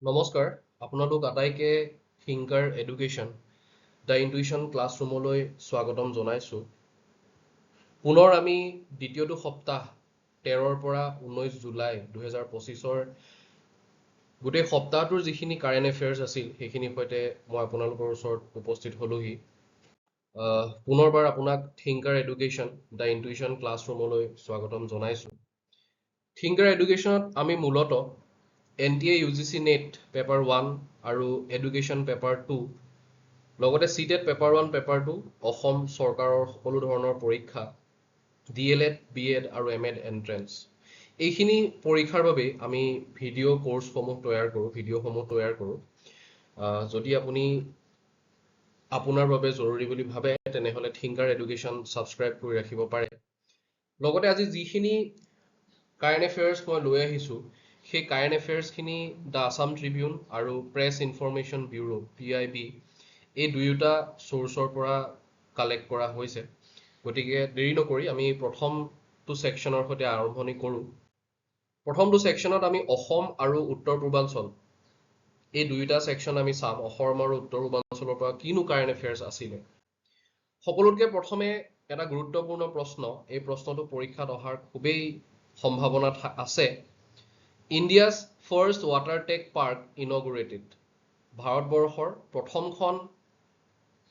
নমস্কাৰ আপোনালোক আটাইকে থিংকাৰ এডুকেশ্যন দ্য ইনটুইশ্যন ক্লাছৰুমলৈ স্বাগতম জনাইছোঁ। পুনৰ আমি দ্বিতীয়টো সপ্তাহ 13ৰ পৰা 19 জুলাই 2025 গোটেই সপ্তাহটোৰ যিখিনি কাৰেণ্ট এফেয়াৰ্ছ আছিল সেইখিনিৰ সৈতে মই আপোনালোকৰ ওচৰত উপস্থিত হলোহি। পুনৰবাৰ আপোনাক থিংকাৰ এডুকেশ্যন দ্য ইনটুইশ্যন ক্লাছৰুমলৈ স্বাগতম জনাইছোঁ। থিংকাৰ এডুকেশ্যনত আমি মূলতঃ NTA UGC নেট পেপাৰ 1 আৰু এডুকেশ্যন পেপাৰ 2 লগতে CTET পেপাৰ 1 পেপাৰ 2 অসম চৰকাৰৰ সকলো ধৰণৰ পৰীক্ষা DLED BEd আৰু MEd এন্ট্ৰেন্স এইখিনি পৰীক্ষাৰ বাবে আমি ভিডিঅ' কোৰ্ছসমূহ তৈয়াৰ কৰোঁ। যদি আপুনি আপোনাৰ বাবে জৰুৰী বুলি ভাবে তেনেহলে থিংকাৰ এডুকেশ্যন সাবস্ক্ৰাইব কৰি ৰাখিব পাৰে। লগতে আজি যিখিনি কাৰেণ্ট এফেয়াৰ্ছ মই লৈ আহিছোঁ সেই কাৰেণ্ট এফেয়াৰ্ছখিনি দ্য আছাম ট্ৰিবিউন আৰু প্ৰেছ ইনফৰমেশ্যন ব্যুৰো PIB এই দুয়োটা চ'ৰ্চৰ পৰা কালেক্ট কৰা হৈছে। গতিকে দেৰি নকৰি আমি প্ৰথমটো ছেকশ্যনৰ সৈতে আৰম্ভণি কৰোঁ। প্ৰথমটো ছেকশ্যনত আমি অসম আৰু উত্তৰ পূৰ্বাঞ্চল এই দুয়োটা ছেকশ্যন আমি চাম। অসম আৰু উত্তৰ পূৰ্বাঞ্চলৰ পৰা কিনো কাৰেণ্ট এফেয়াৰ্ছ আছিলে। সকলোতকৈ প্ৰথমে এটা গুৰুত্বপূৰ্ণ প্ৰশ্ন, এই প্ৰশ্নটো পৰীক্ষাত অহাৰ খুবেই সম্ভাৱনা আছে। India's first water tech park inaugurated. ভাৰতবৰ্ষৰ প্ৰথমখন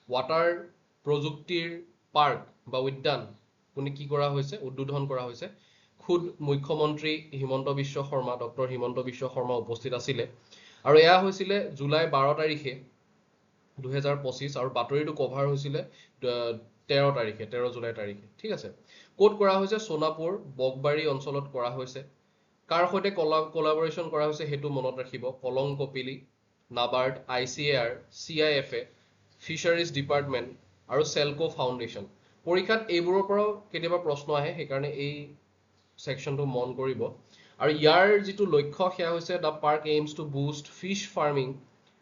ৱাটাৰ প্ৰযুক্তিৰ পাৰ্ক বা উদ্যান কি কৰা হৈছে, উদ্বোধন কৰা হৈছে। খুদ মুখ্যমন্ত্ৰী হিমন্ত বিশ্ব শৰ্মা, ডক্টৰ হিমন্ত বিশ্ব শৰ্মা উপস্থিত আছিলে আৰু এয়া হৈছিলে জুলাই 12 তাৰিখে 2025 আৰু বাতৰিটো কভাৰ হৈছিলে 13 জুলাই তাৰিখে। ঠিক আছে, ক'ত কৰা হৈছে? সোণাপুৰ বগবাৰী অঞ্চলত কৰা হৈছে। কাৰ সৈতে কোলাবৰেশ্যন কৰা হৈছে সেইটো মনত ৰাখিব। Kolong Kopili, NABARD, ICAR, CIFA, fisheries department আৰু চেলকো ফাউণ্ডেশ্যন। পৰীক্ষাত এইবোৰৰ পৰাও কেতিয়াবা প্ৰশ্ন আহে, সেইকাৰণে এই ছেকশ্যনটো মন কৰিব। আৰু ইয়াৰ যিটো লক্ষ্য সেয়া হৈছে the park aims to boost fish farming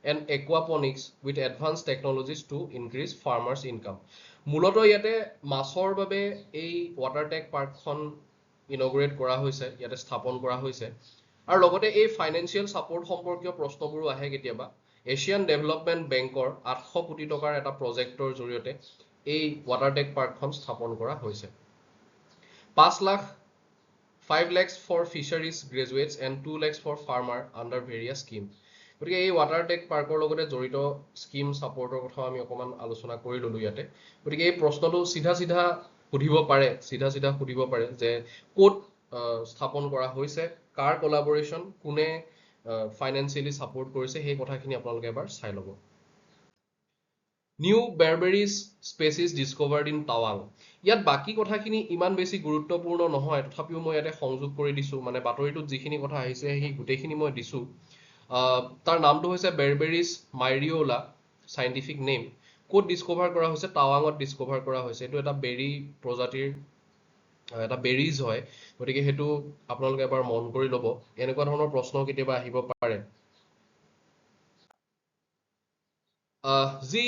and aquaponics with advance technologies to increase farmers income. মূলতঃ ইয়াতে মাছৰ বাবে এই ৱাটাৰ টেক পাৰ্কখন ইনগুৰেট কৰা হৈছে, ইয়াতে স্থাপন কৰা হৈছে। আৰু লগতে এই ফাইনেন্সিয়েল ছাপোৰ্ট সম্পৰ্কীয় প্ৰশ্নবোৰো আহে কেতিয়াবা। এছিয়ান ডেভেলপমেণ্ট বেংকৰ 800 কোটি টকাৰ এটা প্ৰজেক্টৰ জৰিয়তে এই ৱাটাৰ টেক পাৰ্কখন স্থাপন কৰা হৈছে। 5 lakhs for fisheries graduates and 2 lakhs for farmer under various scheme. গতিকে এই ৱাটাৰ টেক পাৰ্কৰ লগতে জড়িত স্কিম ছাপোৰ্টৰ কথাও আমি অকণমান আলোচনা কৰি ল'লো ইয়াতে। গতিকে এই প্ৰশ্নটো চিধা সুধিব পাৰে যে ক'ত স্থাপন কৰা হৈছে, কাৰ কোলাবৰেশ্যন, কোনে ফাইনেন্সিয়েলি ছাপোৰ্ট কৰিছে, সেই কথাখিনি আপোনালোকে এবাৰ চাই ল'ব। নিউ বেৰবেৰিজ স্পেচিছ ডিস্কভাৰ্ড ইন টাৱাং। ইয়াত বাকী কথাখিনি ইমান বেছি গুৰুত্বপূৰ্ণ নহয়, তথাপিও মই ইয়াতে সংযোগ কৰি দিছোঁ। মানে বাতৰিটোত যিখিনি কথা আহিছে সেই গোটেইখিনি মই দিছোঁ। তাৰ নামটো হৈছে বেৰবেৰিজ মাইৰিঅলা, চাইণ্টিফিক নেম। ক'ত ডিস্কভাৰ কৰা হৈছে? টাৱাঙত ডিস্কভাৰ কৰা হৈছে। এইটো এটা বেৰী প্ৰজাতিৰ এটা বেৰিজ হয়, গতিকে সেইটো আপোনালোকে এবাৰ মন কৰি ল'ব। এনেকুৱা ধৰণৰ প্ৰশ্ন কেতিয়াবা আহিব পাৰে। যি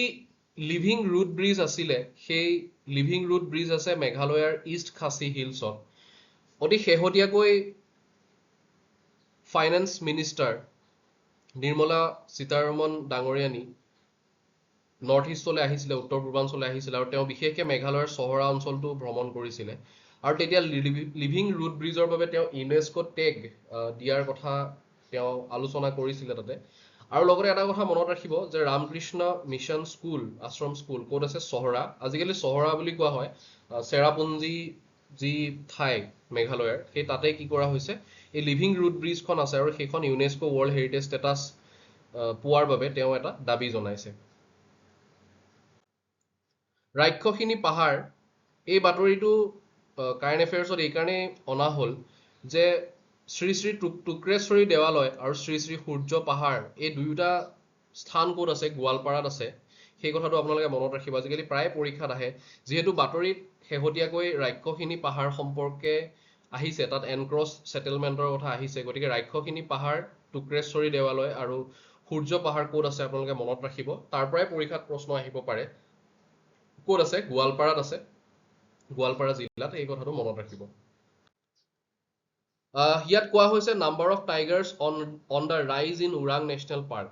লিভিং ৰুট ব্ৰিজ আছিলে, সেই লিভিং ৰুট ব্ৰিজ আছে মেঘালয়ৰ ইষ্ট খাছী হিলছত। অতি শেহতীয়াকৈ ফাইনেন্স মিনিষ্টাৰ নিৰ্মলা সীতাৰমণ ডাঙৰীয়ানী নৰ্থ ইষ্টলৈ আহিছিলে, উত্তৰ পূৰ্বাঞ্চললৈ আহিছিলে আৰু তেওঁ বিশেষকৈ মেঘালয়ৰ চহৰা অঞ্চলটো ভ্ৰমণ কৰিছিলে। আৰু তেতিয়া লিভিং ৰুট ব্ৰিজৰ বাবে তেওঁ ইউনেস্কো টেগ দিয়াৰ কথা তেওঁ আলোচনা কৰিছিলে তাতে। আৰু লগতে এটা কথা মনত ৰাখিব যে ৰামকৃষ্ণ মিছন স্কুল, আশ্ৰম স্কুল ক'ত আছে? চহৰা। আজিকালি চহৰা বুলি কোৱা হয়। চেৰাপুঞ্জী যি ঠাই মেঘালয়ৰ, সেই তাতে কি কৰা হৈছে, এই লিভিং ৰুট ব্ৰিজখন আছে আৰু সেইখন ইউনেস্কো ৱৰ্ল্ড হেৰিটেজ ষ্টেটাছ পোৱাৰ বাবে তেওঁ এটা দাবী জনাইছে। ৰাক্ষসিনী পাহাৰ, এই বাতৰিটো কাৰেণ্ট এফেয়াৰ্ছত এইকাৰণেই অনা হ'ল যে শ্ৰী শ্ৰী টুক্ৰেশ্বৰী দেৱালয় আৰু শ্ৰী শ্ৰী সূৰ্য পাহাৰ এই দুয়োটা স্থান ক'ত আছে? গোৱালপাৰাত আছে। সেই কথাটো আপোনালোকে মনত ৰাখিব। আজিকালি প্ৰায় পৰীক্ষাত আহে। যিহেতু বাতৰিত শেহতীয়াকৈ ৰাক্ষসিনী পাহাৰ সম্পৰ্কে আহিছে, তাত এনক্ৰছ ছেটেলমেণ্টৰ কথা আহিছে, গতিকে ৰাক্ষসিনী পাহাৰ, টুক্ৰেশ্বৰী দেৱালয় আৰু সূৰ্য পাহাৰ ক'ত আছে আপোনালোকে মনত ৰাখিব। তাৰ পৰাই পৰীক্ষাত প্ৰশ্ন আহিব পাৰে। ক'ত আছে? গোৱালপাৰাত আছে, গোৱালপাৰা জিলাত। এই কথাটো মনত ৰাখিব। ইয়াত কোৱা হৈছে number of Tigers on the ৰাইজ ইন ওৰাং নেশ্যনেল পাৰ্ক।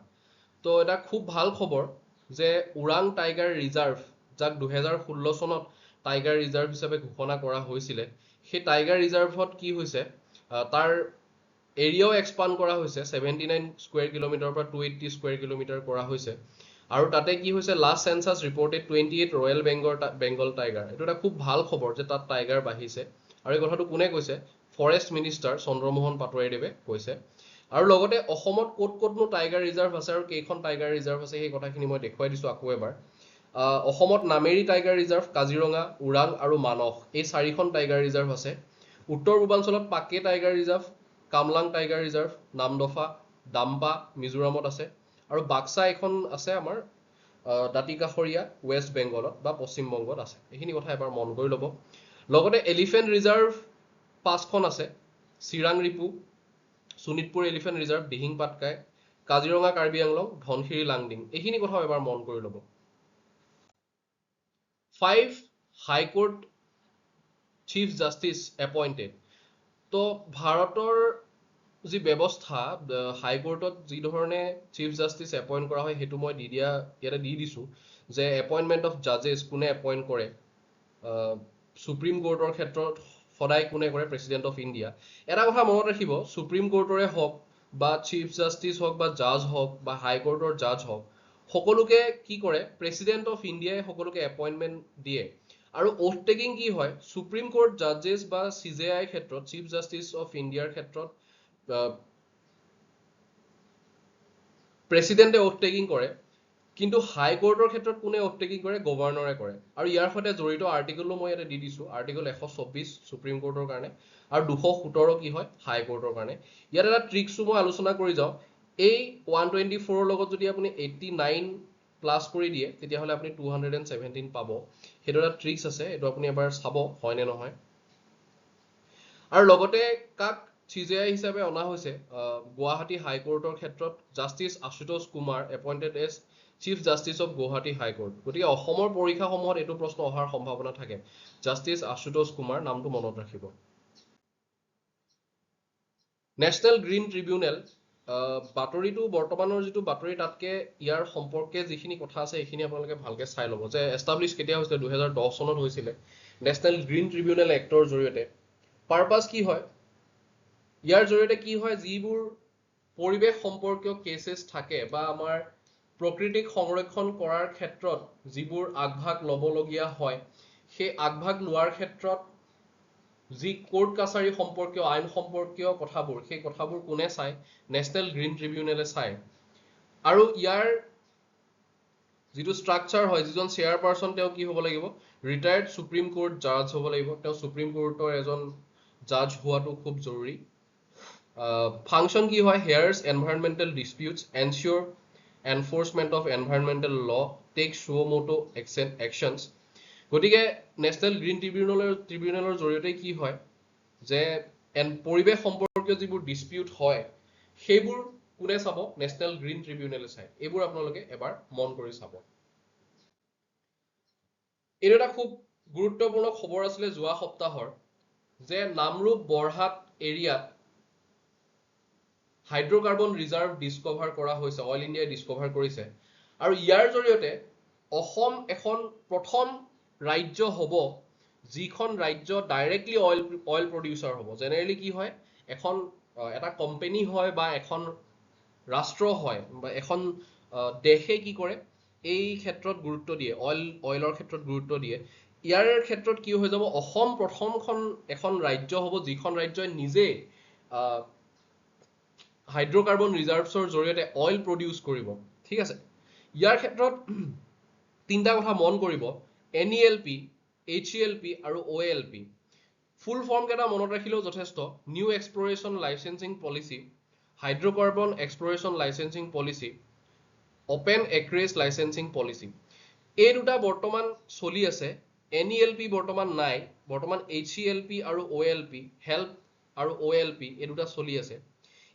তো এটা খুব ভাল খবৰ যে ওৰাং টাইগাৰ ৰিজাৰ্ভ, যাক 2016 চনত টাইগাৰ ৰিজাৰ্ভ হিচাপে ঘোষণা কৰা হৈছিলে, সেই টাইগাৰ ৰিজাৰ্ভত কি হৈছে, তাৰ এৰিয়াও এক্সপাণ্ড কৰা হৈছে, 79 স্কুৱেৰ কিলোমিটাৰৰ পৰা 280 স্কুৱেৰ কিলোমিটাৰ কৰা হৈছে। আৰু তাতে কি হৈছে, last census reported 28 royal Bengal tiger. এইটো এটা খুব ভাল খবৰ যে তাত টাইগাৰ বাঢ়িছে। আৰু এই কথাটো কোনে কৈছে? ফৰেষ্ট মিনিষ্টাৰ চন্দ্ৰমোহন পাটোৱাৰীদেৱে কৈছে। আৰু লগতে অসমত ক'ত ক'তনো টাইগাৰ ৰিজাৰ্ভ আছে আৰু কেইখন টাইগাৰ ৰিজাৰ্ভ আছে সেই কথাখিনি মই দেখুৱাই দিছোঁ আকৌ এবাৰ। অসমত নামেৰি টাইগাৰ ৰিজাৰ্ভ, কাজিৰঙা, ওৰাং আৰু মানস, এই 4খন টাইগাৰ ৰিজাৰ্ভ আছে। উত্তৰ পূৰ্বাঞ্চলত পাকে tiger reserve, Kamlang tiger reserve, Namdapha, Tampa মিজোৰামত আছে। আৰু বাক্সা এখন আছে আমাৰ দাঁতিকাষৰীয়া ৱেষ্ট বেংগলত বা পশ্চিমবংগত আছে। এইখিনি কথা এবাৰ মন কৰি ল'ব। লগতে এলিফেণ্ট ৰিজাৰ্ভ 5খন আছে, চিৰাং ৰিপু, শোণিতপুৰ এলিফেণ্ট ৰিজাৰ্ভ, দিহিং পাটকাই, কাজিৰঙা কাৰ্বি আংলং, ধনশিৰি লাংডিং। এইখিনি কথাও এবাৰ মন কৰি ল'ব। 5 হাইকোৰ্ট চিফ জাষ্টিচ এপইণ্টেড। তো ভাৰতৰ যি ব্যৱস্থা, হাইকোৰ্টত যি ধৰণে চিফ জাষ্টিচ এপইণ্ট কৰা হয় সেইটো মই ইয়াতে দি দিছোঁ যে এপইণ্টমেণ্ট অফ জাজেছ কোনে এপইণ্ট কৰে। সুপ্ৰিম কোৰ্টৰ ক্ষেত্ৰত সদায় কোনে কৰে? President of India. এটা কথা মনত ৰাখিব, সুপ্ৰিম কোৰ্টৰে হওক বা চিফ জাষ্টিচ হওক বা জাজ হওক বা হাইকোৰ্টৰ জাজ হওক, সকলোকে কি কৰে? প্ৰেচিডেণ্ট অফ ইণ্ডিয়াই সকলোকে এপইণ্টমেণ্ট দিয়ে। আৰু ওথ টেকিং কি হয়? সুপ্ৰিম কোৰ্ট জাজেছ বা CJI ক্ষেত্ৰত, চিফ জাষ্টিচ অফ ইণ্ডিয়াৰ ক্ষেত্ৰত প্ৰেচিডেণ্টে ওথ টেকিং কৰে, কিন্তু হাইকোৰ্টৰ ক্ষেত্ৰত কোনে ওথ টেকিং কৰে? গভৰ্ণৰে কৰে। আৰু ইয়াৰ সৈতে জড়িত আৰ্টিকলো মই ইয়াতে দি দিছোঁ, আৰ্টিকল 124 সুপ্ৰিম কোৰ্টৰ কাৰণে আৰু 217 কি হয়? হাইকোৰ্টৰ কাৰণে। ইয়াত এটা ট্ৰিক্সো মই আলোচনা কৰি যাওঁ। এই 124ৰ লগত যদি আপুনি 89 প্লাছ কৰি দিয়ে তেতিয়াহ'লে আপুনি 217 পাব। সেইটো এটা ট্ৰিক্স আছে, এইটো আপুনি এবাৰ চাব হয় নে নহয়। আৰু লগতে কাক CJI হিচাপে অনা হৈছে? গুৱাহাটী হাইকোৰ্টৰ ক্ষেত্ৰত justice Ashutosh Kumar appointed as chief justice of Guwahati high court. গতিকে অসমৰ পৰীক্ষাসমূহত এইটো প্ৰশ্ন অহাৰ সম্ভাৱনা থাকে। জাষ্টিচ আশুতোষ কুমাৰ, নামটো মনত ৰাখিব। নেশ্যনেল গ্ৰীণ ট্ৰিবিউনেল, বাতৰিটো বৰ্তমানৰ যিটো বাতৰি তাতকে ইয়াৰ সম্পৰ্কে যিখিনি কথা আছে সেইখিনি আপোনালোকে ভালকে চাই ল'ব যে এষ্টাব্লিছ কেতিয়া হৈছিলে? 2010 চনত হৈছিলে নেশ্যনেল গ্ৰীণ ট্ৰিবিউনেল এক্টৰ জৰিয়তে। পাৰপাছ কি হয়? ইয়াৰ জৰিয়তে কি হয়, যিবোৰ পৰিৱেশ সম্পৰ্কীয় কেছেছ থাকে বা আমাৰ প্ৰকৃতিক সংৰক্ষণ কৰাৰ ক্ষেত্ৰত যিবোৰ আগভাগ ল'বলগীয়া হয়, সেই আগভাগ লোৱাৰ ক্ষেত্ৰত যি কোৰ্ট কাছাৰী সম্পৰ্কীয়, আইন সম্পৰ্কীয় কথাবোৰ, সেই কথাবোৰ কোনে চায়? নেশ্যনেল গ্ৰীণ ট্ৰিবিউনেলে চায়। আৰু ইয়াৰ যিটো ষ্ট্ৰাকচাৰ হয়, যিজন চেয়াৰপাৰ্চন তেওঁ কি হ'ব লাগিব? ৰিটায়াৰ্ড সুপ্ৰিম কোৰ্ট জাজ হ'ব লাগিব। তেওঁ সুপ্ৰিম কোৰ্টৰ এজন জাজ হোৱাটো খুব জৰুৰী। ফাংচন কি হয়? হেয়াৰ্ছ environmental disputes, এনচিয়ৰ enforcement of environmental ল, টেক শ্ব' মটো একশ্যনছ। গতিকে নেশ্যনেল গ্ৰীণ ট্ৰিবিউনেলৰ জৰিয়তে কি হয় যে পৰিৱেশ সম্পৰ্কীয় যিবোৰ ডিছপিউট হয় সেইবোৰ কোনে চাব? নেশ্যনেল গ্ৰীণ ট্ৰিবিউনেলে চায়। এইবোৰ আপোনালোকে এবাৰ মন কৰি চাব। এইটো এটা খুব গুৰুত্বপূৰ্ণ খবৰ আছিলে যোৱা সপ্তাহৰ, যে নামৰূপ বৰহাট এৰিয়াত হাইড্ৰ'কাৰ্বন ৰিজাৰ্ভ ডিছকভাৰ কৰা হৈছে, অইল ইণ্ডিয়াই ডিছকভাৰ কৰিছে। আৰু ইয়াৰ জৰিয়তে অসম এখন প্ৰথম ৰাজ্য হ'ব যিখন ৰাজ্য ডাইৰেক্টলি অইল প্ৰডিউচাৰ হ'ব। জেনেৰেলি কি হয়, এটা কোম্পানী হয় বা এখন ৰাষ্ট্ৰ হয় বা এখন দেশে কি কৰে, এই ক্ষেত্ৰত গুৰুত্ব দিয়ে, অইলৰ ক্ষেত্ৰত গুৰুত্ব দিয়ে। ইয়াৰ ক্ষেত্ৰত কি হৈ যাব, অসম প্ৰথমখন এখন ৰাজ্য হ'ব যিখন ৰাজ্যই নিজে হাইড্ৰ'কাৰ্বন ৰিজাৰ্ভছৰ জৰিয়তে অইল প্ৰডিউচ কৰিব। ঠিক আছে, ইয়াৰ ক্ষেত্ৰত 3টা কথা মন কৰিব, NELP, HELP আৰু OALP। ফুল ফৰ্ম কেইটা মনত ৰাখিলেও যথেষ্ট। New exploration licensing policy, hydrocarbon exploration licensing policy, open acreage licensing policy. এই দুটা বৰ্তমান চলি আছে। NELP বৰ্তমান নাই, বৰ্তমান HELP আৰু OALP, হেল্প আৰু OALP এই দুটা চলি আছে।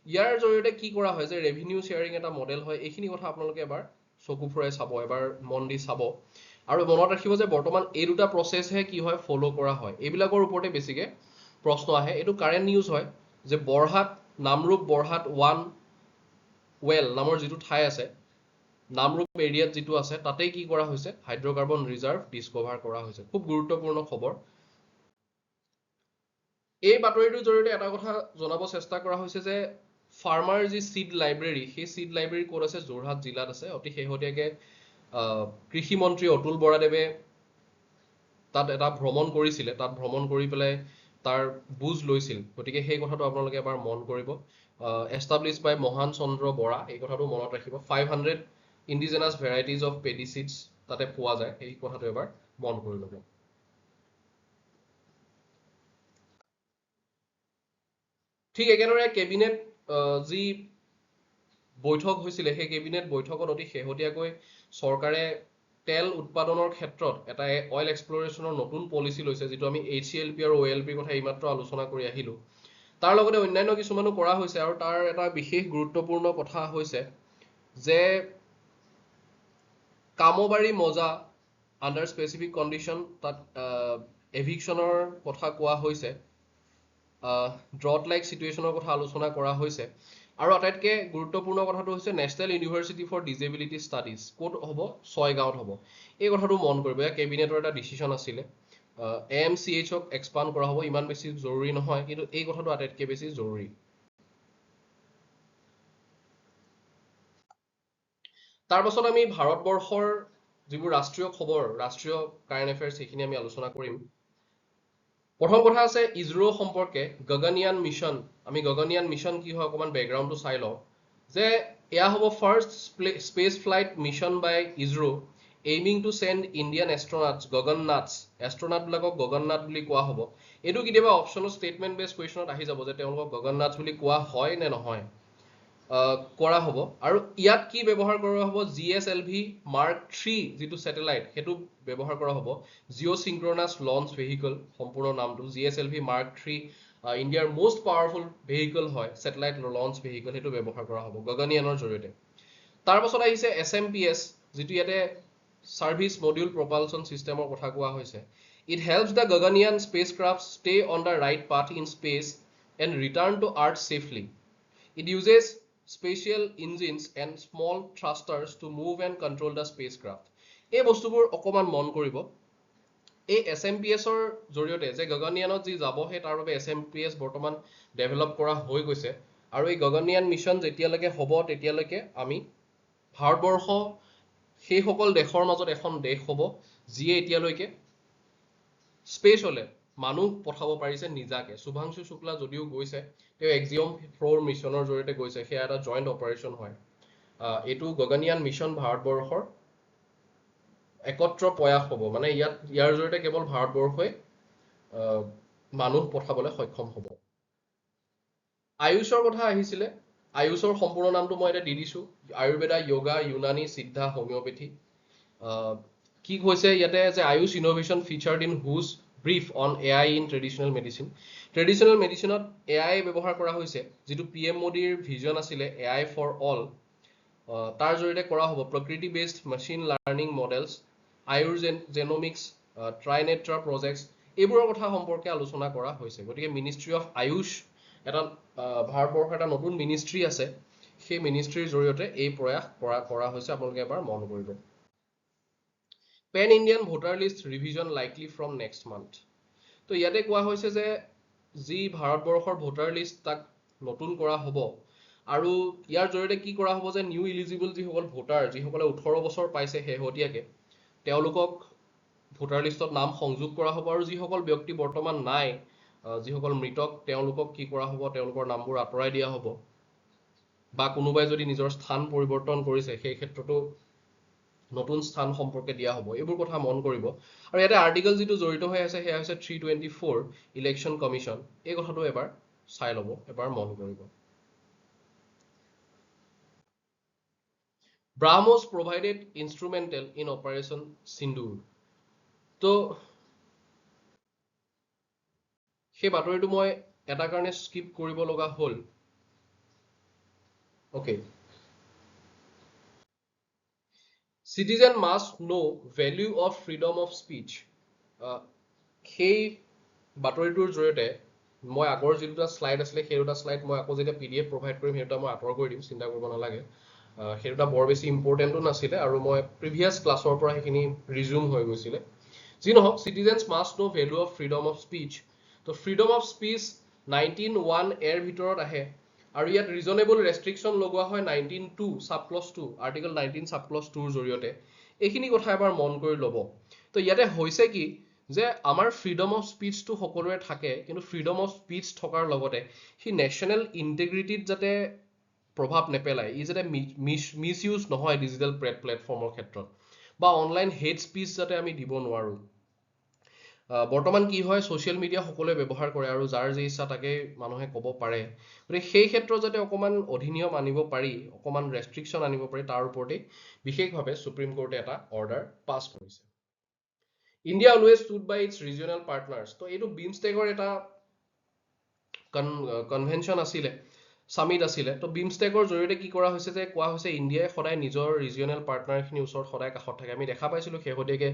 ইয়াৰ জৰিয়তে কি কৰা হয় যে ৰেভিনিউ শ্বেয়াৰিং এটা মডেল হয়। এইখিনি কথা আপোনালোকে এবাৰ চকু ফুৰাই চাব, এবাৰ মন দি চাব। আৰু মনত ৰাখিব যে বৰ্তমান এই দুটা প্ৰচেছহে কি হয়, ফ'ল' কৰা হয়। এইবিলাকৰ ওপৰতে বেছিকে প্ৰশ্ন আহে। এইটো কাৰেণ্ট নিউজ হয়, যে বৰহাট নামৰূপ বৰহাট 1 ৱেল নামৰ যিটো ঠাই আছে নামৰূপ এৰিয়াত যিটো আছে তাতে কি কৰা হৈছে হাইড্ৰকাৰ্বন ৰিজাৰ্ভ ডিস্কভাৰ কৰা হৈছে খুব গুৰুত্বপূৰ্ণ খবৰ এই বাতৰিটোৰ জৰিয়তে এটা কথা জনাব চেষ্টা কৰা হৈছে যে ফাৰ্মাৰ যি সিড লাইব্ৰেৰী সেই সিড লাইব্ৰেৰী ক'ত আছে যোৰহাট জিলাত আছে অতি শেহতীয়াকে কৃষি মন্ত্ৰী অতুল বৰাদেৱে তাত এটা ভ্ৰমণ কৰিছিলে তাত ভ্ৰমণ কৰি পেলাই তাৰ বুজ লৈছিল গতিকে সেই কথাটো আপোনালোকে এবাৰ মন কৰিব এষ্টাব্লিছ বাই মহান চন্দ্ৰ বৰা এই কথাটো মনত ৰাখিব 500 indigenous varieties of paddy seeds তাতে পোৱা যায় এই কথাটো এবাৰ মন কৰি ল'ব ঠিক একেদৰে কেবিনেট যি বৈঠক হৈছিলে সেই কেবিনেট বৈঠকত অতি শেহতীয়াকৈ চৰকাৰে তেল উৎপাদনৰ ক্ষেত্ৰত এটা অইল এক্সপ্লৰেশ্যনৰ নতুন পলিচি লৈছে যিটো আমি HCLP আৰু OLPৰ কথা এইমাত্ৰ আলোচনা কৰি আহিলো তাৰ লগতে অন্যান্য কিছুমানো কৰা হৈছে আৰু তাৰ এটা বিশেষ গুৰুত্বপূৰ্ণ কথা হৈছে যে কামবাৰী মজা আণ্ডাৰ স্পেচিফিক কণ্ডিশ্যন তাত এভিকশ্যনৰ কথা কোৱা হৈছে ড্ৰট লাইক চিটুৱেশ্যনৰ কথা আলোচনা কৰা হৈছে আৰু আটাইতকৈ গুৰুত্বপূৰ্ণ কথাটো হৈছে national university for disability studies ক'ত হ'ব ছয়গাঁৱত হ'ব এই কথাটো মন কৰিব এয়া কেবিনেটৰ এটা ডিচিশ্যন আছিলে AMCHক এক্সপাণ্ড কৰা হ'ব ইমান বেছি জৰুৰী নহয় কিন্তু এই কথাটো আটাইতকৈ বেছি জৰুৰী তাৰ পাছত আমি ভাৰতবৰ্ষৰ যিবোৰ ৰাষ্ট্ৰীয় খবৰ ৰাষ্ট্ৰীয় কাৰেণ্ট এফেয়াৰ্ছ সেইখিনি আমি আলোচনা কৰিম প্ৰথম কথা আছে ইজৰো সম্পৰ্কে গগনয়ান মিছন আমি গগনয়ান মিছন কি হয় অকমান বেকগ্ৰাউণ্ডটো চাই লওঁ যে এয়া হ'ব ফাৰ্ষ্ট স্পেচ ফ্লাইট মিছন বাই ইজৰো এইমিং টু চেণ্ড ইণ্ডিয়ান এষ্ট্ৰনাটছ এষ্ট্ৰনাটবিলাকক গগননাথ বুলি কোৱা হ'ব এইটো কেতিয়াবা অপশ্যনৰ ষ্টেটমেণ্ট বেছ কুৱেশ্যনত আহি যাব যে তেওঁলোকক গগননাথ বুলি কোৱা হয় নে নহয় কৰা হ'ব আৰু ইয়াত কি ব্যৱহাৰ কৰা হ'ব GSLV Mark 3 যিটো স্যাটেলাইট সেইটো ব্যৱহাৰ কৰা হ'ব জিঅ' চিংক্ৰনাছ লঞ্চ ভেহিকল সম্পূৰ্ণ নামটো GSLV Mark 3 ইণ্ডিয়াৰ মোষ্ট পাৱাৰফুল ভেহিকল হয় স্যাটেলাইট লঞ্চ ভেহিকল সেইটো ব্যৱহাৰ কৰা হ'ব গগনয়ানৰ জৰিয়তে তাৰ পাছত আহিছে SMPS যিটো ইয়াতে সাৰ্ভিস মডিউল প্ৰপালচন সিস্টেমৰ কথা কোৱা হৈছে it helps the Gaganyaan spacecraft stay on the right path in space and return to earth safely it uses spatial engines and small thrusters to move and control the spacecraft এই বস্তুবোৰ অকমান মন কৰিব এই SMPSৰ জৰিয়তে যে গগনয়ানত যি যাব হে তাৰ বাবে SMPS বৰ্তমান ডেভেলপ কৰা হৈ গৈছে আৰু এই গগনয়ান মিছন যেতিয়ালৈকে হ'ব তেতিয়ালৈকে আমি ভাৰতবৰ্ষ সেই সকল দেশৰ মাজত এখন দেশ হ'ব যিয়ে এতিয়ালৈকে স্পেচলে মানুহ পঠাব পাৰিছে নিজাকে শুভাংশু শুক্লা যদিও গৈছে তেওঁ এক্সিয়ম 4 মিছনৰ জৰিয়তে গৈছে সেয়া এটা জইণ্ট অপাৰেশ্যন হয় এইটো গগনয়ান মিছন ভাৰতবৰ্ষৰ একত্ৰ প্ৰয়াস হ'ব মানে ইয়াৰ জৰিয়তে কেৱল ভাৰতবৰ্ষই মানুহ পঠাবলৈ সক্ষম হ'ব আয়ুষৰ কথা আহিছিলে আয়ুষৰ সম্পূৰ্ণ নামটো মই এটা দি দিছো আয়ুৰ্বেদা যোগা ইউনানী সিদ্ধা হোমিওপেথি কি কৈছে ইয়াতে যে AYUSH innovation featured in whose brief on AI in traditional মেডিচিনত AI ব্যৱহাৰ কৰা হৈছে যিটো PM মোদীৰ ভিজন আছিলে AI ফৰ অল তাৰ জৰিয়তে কৰা হ'ব Prakriti based machine learning models Ayurgenomics Trinetra projects এইবোৰৰ কথা সম্পৰ্কে আলোচনা কৰা হৈছে গতিকে মিনিষ্ট্ৰী অফ আয়ুষ এটা ভাৰতবৰ্ষৰ এটা নতুন মিনিষ্ট্ৰী আছে সেই মিনিষ্ট্ৰীৰ জৰিয়তে এই প্ৰয়াস কৰা হৈছে আপোনালোকে এবাৰ মন কৰিব pan Indian voter list revision likely from next month তো ইয়াতে কোৱা হৈছে যে যি ভাৰতবৰ্ষৰ ভোটাৰ লিষ্ট তাক নতুন কৰা হ'ব আৰু ইয়াৰ জৰিয়তে কি কৰা হ'ব যে নিউ ইলিজিবল যিসকল ভোটাৰ যিসকলে 18 বছৰ পাইছে শেহতীয়াকে তেওঁলোকক ভোটাৰ লিষ্টত নাম সংযোগ কৰা হ'ব আৰু যিসকল ব্যক্তি বৰ্তমান নাই যিসকল মৃতক তেওঁলোকক কি কৰা হ'ব তেওঁলোকৰ নামবোৰ আঁতৰাই দিয়া হ'ব বা কোনোবাই যদি নিজৰ স্থান পৰিৱৰ্তন কৰিছে সেই ক্ষেত্ৰতো নতুন স্থান সম্পৰ্কে দিয়া হ'ব এইবোৰ কথা মন কৰিব আৰু ইয়াতে আৰ্টিকেল যিটো জড়িত হৈ আছে সেয়া হৈছে 324 ইলেকশ্যন কমিশ্যন এই কথাটো এবাৰ চাই ল'ব এবাৰ মন কৰিব BrahMos provided instrumental in Operation Sindoor তো সেই বাতৰিটো মই এটা কাৰণে স্কিপ কৰিব লগা হ'ল okay Citizen must know value of freedom of speech সেই বাতৰিটোৰ জৰিয়তে মই আগৰ যি দুটা শ্লাইড আছিলে সেই দুটা শ্লাইড মই আকৌ যেতিয়া PDF প্ৰভাইড কৰিম সেই দুটা মই আঁতৰ কৰি দিম, চিন্তা কৰিব নালাগে। সেই দুটা বৰ বেছি ইম্পৰ্টেণ্টো নাছিলে আৰু মই প্ৰিভিয়াছ ক্লাছৰ পৰা সেইখিনি ৰিজিউম হৈ গৈছিলে। যি নহওক, citizens must know value of freedom of speech. তো ফ্ৰীডম অফ স্পীচ 19(1) এৰ ভিতৰত আহে আৰু ইয়াত ৰিজনেবল ৰেষ্ট্ৰিকশ্যন লগোৱা হয় 19(2) সাবক্লজ 2, আৰ্টিকল 19 সাবক্লজ 2ৰ জৰিয়তে। এইখিনি কথা এবাৰ মন কৰি ল'ব। তো ইয়াতে হৈছে কি যে আমাৰ ফ্ৰীডম অফ স্পীচটো সকলোৰে থাকে, কিন্তু ফ্ৰীডম অফ স্পীচ থকাৰ লগতে সি নেশ্যনেল ইণ্টিগ্ৰিটিত যাতে প্ৰভাৱ নেপেলায়, ই যাতে মিছ ইউজ নহয় ডিজিটেল প্লেটফৰ্মৰ ক্ষেত্ৰত, বা অনলাইন হেট স্পীচ যাতে আমি দিব নোৱাৰোঁ। বৰ্তমান কি হয়, ছ'চিয়েল মিডিয়া সকলোৱে ব্যৱহাৰ কৰে আৰু যাৰ যি ইচ্ছা তাকে মানুহে ক'ব পাৰে। গতিকে সেই ক্ষেত্ৰত যাতে অকণমান অধিনিয়ম আনিব পাৰি, অকণমান ৰেষ্ট্ৰিকশ্যন আনিব পাৰি, তাৰ ওপৰতেই বিশেষভাৱে সুপ্ৰিম কোৰ্টে এটা অৰ্ডাৰ পাছ কৰিছে। India always stood by its regional partners. তো এইটো বিমষ্টেকৰ এটা কনভেনশ্যন আছিলে, সামিট আছিলে। তো বিমষ্টেকৰ জৰিয়তে কি কৰা হৈছে যে কোৱা হৈছে ইণ্ডিয়াই সদায় নিজৰ ৰিজিয়নেল পাৰ্টনাৰখিনিৰ ওচৰত সদায় কাষত থাকে। আমি দেখা পাইছিলোঁ শেহতীয়াকৈ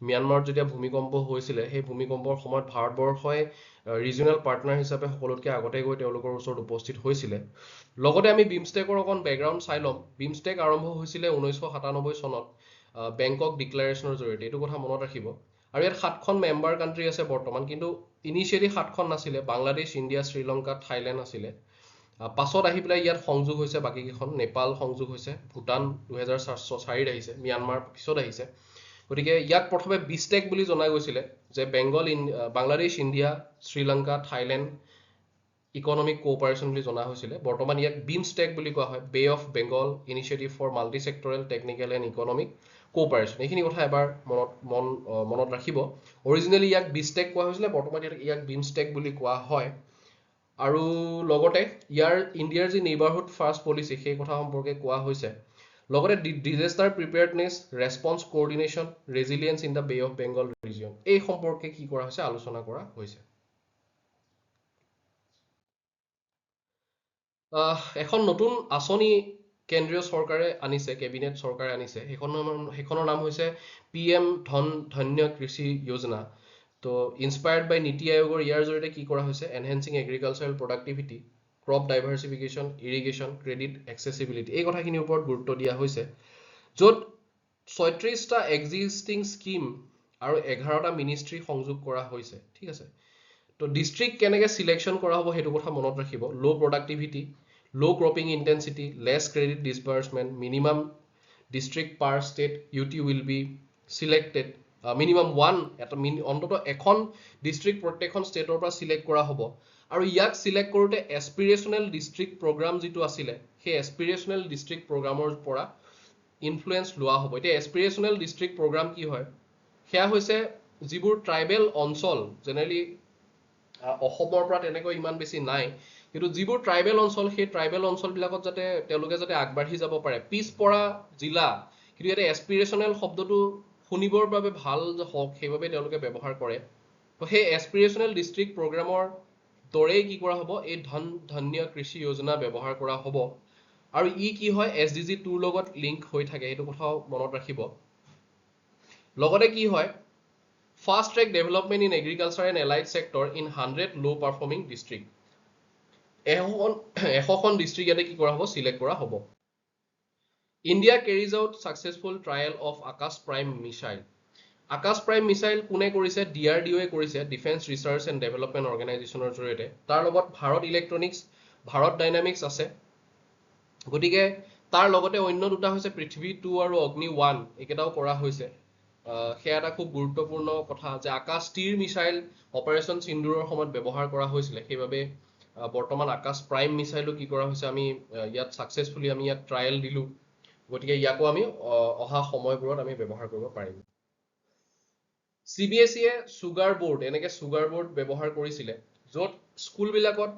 ম্যানমাৰত যেতিয়া ভূমিকম্প হৈছিলে, সেই ভূমিকম্পৰ সময়ত ভাৰতবৰ্ষই ৰিজিয়নেল পাৰ্টনাৰ হিচাপে সকলোতকৈ আগতে গৈ তেওঁলোকৰ ওচৰত উপস্থিত হৈছিলে। লগতে আমি বিমষ্টেকৰ অকণ বেকগ্ৰাউণ্ড চাই ল'ম। বিমষ্টেক আৰম্ভ হৈছিলে 1997 চনত বেংকক ডিক্লাৰেশ্যনৰ জৰিয়তে, এইটো কথা মনত ৰাখিব। আৰু ইয়াত 7খন মেম্বাৰ কাণ্ট্ৰি আছে বৰ্তমান, কিন্তু ইনিচিয়েলি 7খন নাছিলে, বাংলাদেশ, ইণ্ডিয়া, শ্ৰীলংকা, থাইলেণ্ড আছিলে। পাছত আহি পেলাই ইয়াত সংযোগ হৈছে বাকীকেইখন, নেপাল সংযোগ হৈছে, ভূটান 2004 আহিছে, ম্যানমাৰ পিছত আহিছে। গতিকে ইয়াক প্ৰথমে বিষ্টেক বুলি জনা গৈছিলে, যে Bangladesh, India, Sri Lanka, Thailand economic cooperation বুলি জনা হৈছিলে। বৰ্তমান ইয়াক বিমষ্টেক বুলি কোৱা হয়, Bay of Bengal initiative for multi sectoral technical and economic cooperation. এইখিনি কথা এবাৰ মনত ৰাখিব। অৰিজিনেলি ইয়াক বিষ্টেক কোৱা হৈছিলে, বৰ্তমান ইয়াক বিমষ্টেক বুলি কোৱা হয়। আৰু লগতে ইণ্ডিয়াৰ যি নেইবাৰহুড ফাৰ্ষ্ট পলিচি সেই কথা সম্পৰ্কে কোৱা হৈছে। লগতে disaster preparedness, response coordination, resilience in the Bay of Bengal region, এই সম্পৰ্কে কি কৰা হৈছে, আলোচনা কৰা হৈছে। এখন নতুন আঁচনি কেন্দ্ৰীয় চৰকাৰে আনিছে, কেবিনেট চৰকাৰে আনিছে, সেইখনৰ নাম হৈছে PM ধন্য কৃষি যোজনা। তো ইনস্পায়াৰ্ড বাই নীতি আয়োগৰ ইয়াৰ জৰিয়তে কি কৰা হৈছে, enhancing agricultural productivity, crop diversification, irrigation, credit accessibility, এই কথাখিনিৰ ওপৰত গুৰুত্ব দিয়া হৈছে। য'ত 36টা এক্সিষ্টিং স্কিম আৰু 11টা মিনিষ্ট্ৰী সংযোগ কৰা হৈছে, ঠিক আছে। তো ডিষ্ট্ৰিক্ট কেনেকৈ চিলেকশ্যন কৰা হ'ব সেইটো কথা মনত ৰাখিব। Low' productivity, low' cropping intensity, less credit disbursement, minimum district per state UT will be selected, minimum অন্তত এখন ডিষ্ট্ৰিক্ট প্ৰত্যেকখন ষ্টেটৰ পৰা চিলেক্ট কৰা হ'ব। আৰু ইয়াক চিলেক্ট কৰোঁতে এছপিৰেশ্যনেল ডিষ্ট্ৰিক্ট প্ৰগ্ৰাম যিটো আছিলে, সেই এছপিৰেশ্যনেল ডিষ্ট্ৰিক্ট প্ৰগ্ৰামৰ পৰা ইনফ্লুৱেঞ্চ লোৱা হ'ব। এতিয়া এছপিৰেশ্যনেল ডিষ্ট্ৰিক্ট প্ৰগ্ৰাম কি হয়, সেয়া হৈছে যিবোৰ ট্ৰাইবেল অঞ্চল, জেনেৰেলি অসমৰ পৰা তেনেকৈ ইমান বেছি নাই, কিন্তু যিবোৰ ট্ৰাইবেল অঞ্চল, সেই ট্ৰাইবেল অঞ্চলবিলাকত যাতে তেওঁলোকে যাতে আগবাঢ়ি যাব পাৰে, পিছপৰা জিলা, কিন্তু ইয়াতে এছপিৰেশ্যনেল শব্দটো শুনিবৰ বাবে ভাল হওক সেইবাবে তেওঁলোকে ব্যৱহাৰ কৰে। তো সেই এছপিৰেশ্যনেল ডিষ্ট্ৰিক্ট প্ৰগ্ৰামৰ দৰেই কি কৰা হ'ব, এই ধন্য কৃষি যোজনা ব্যৱহাৰ কৰা হ'ব। আৰু ই কি হয়, SDG 2ৰ লগত লিংক হৈ থাকে, সেইটো কথাও মনত ৰাখিব। লগতে কি হয়, fast track development in agriculture and allied sector in 100 low' performing district, 100খন district ইয়াতে কি কৰা হ'ব, চিলেক্ট কৰা হ'ব। India carries out successful trial of Akash prime missile. Akash prime missile কোনে কৰিছে, DRDOয়ে কৰিছে, ডিফেন্স ৰিচাৰ্চ এণ্ড ডেভেলপমেণ্ট অৰ্গেনাইজেশ্যনৰ জৰিয়তে। তাৰ লগত ভাৰত ইলেক্ট্ৰনিক্স, ভাৰত ডাইনামিক্স আছে। গতিকে তাৰ লগতে অন্য দুটা হৈছে পৃথিৱী 2 আৰু অগ্নি 1, এইকেইটাও কৰা হৈছে। সেয়া এটা খুব গুৰুত্বপূৰ্ণ কথা যে আকাশ তীৰ মিছাইল অপাৰেশ্যন সিন্দুৰৰ সময়ত ব্যৱহাৰ কৰা হৈছিলে, সেইবাবে বৰ্তমান আকাশ প্ৰাইম মিছাইলো কি কৰা হৈছে, আমি ইয়াত ছাকচেছফুলি আমি ইয়াত ট্ৰায়েল দিলোঁ। গতিকে ইয়াকো আমি অহা সময়বোৰত আমি ব্যৱহাৰ কৰিব পাৰিম। CBSEয়ে চুগাৰ বোৰ্ড, এনেকৈ চুগাৰ বোৰ্ড ব্যৱহাৰ কৰিছিলে, য'ত স্কুলবিলাকত